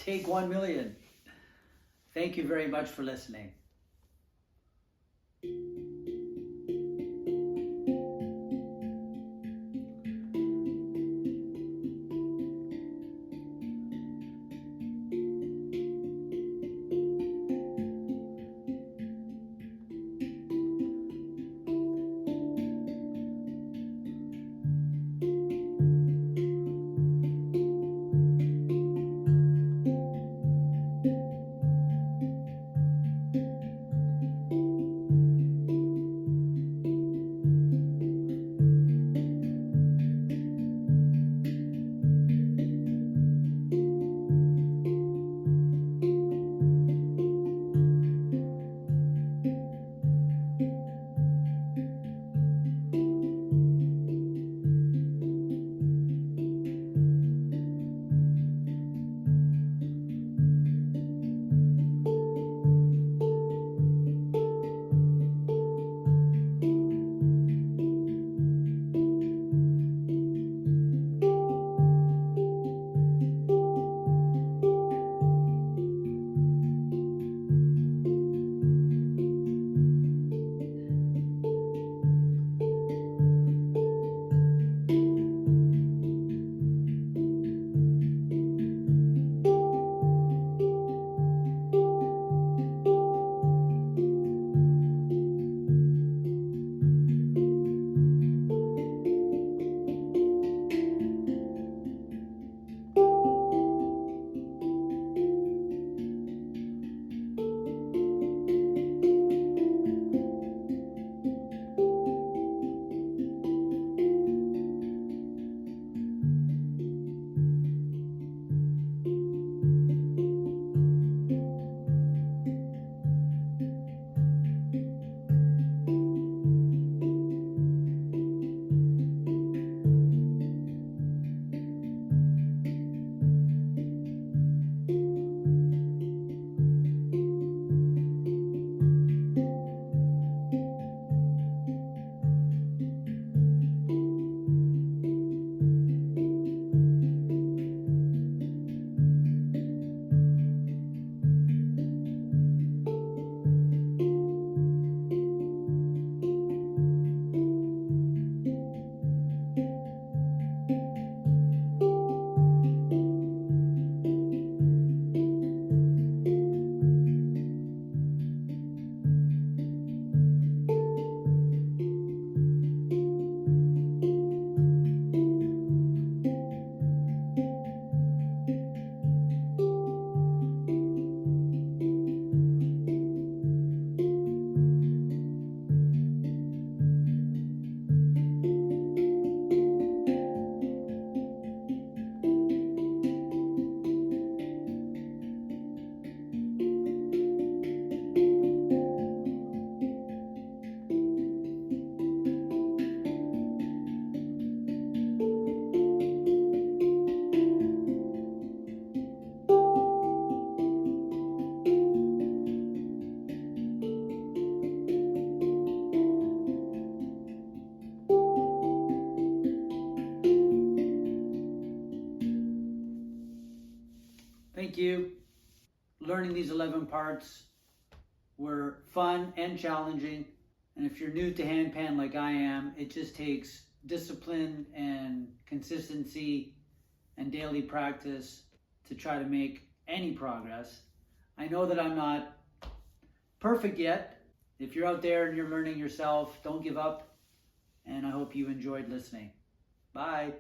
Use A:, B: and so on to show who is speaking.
A: Take 1 million. Thank you very much for listening. Thank you. Learning these 11 parts were fun and challenging. And if you're new to handpan like I am, it just takes discipline and consistency and daily practice to try to make any progress. I know that I'm not perfect yet. If you're out there and you're learning yourself, don't give up. And I hope you enjoyed listening. Bye.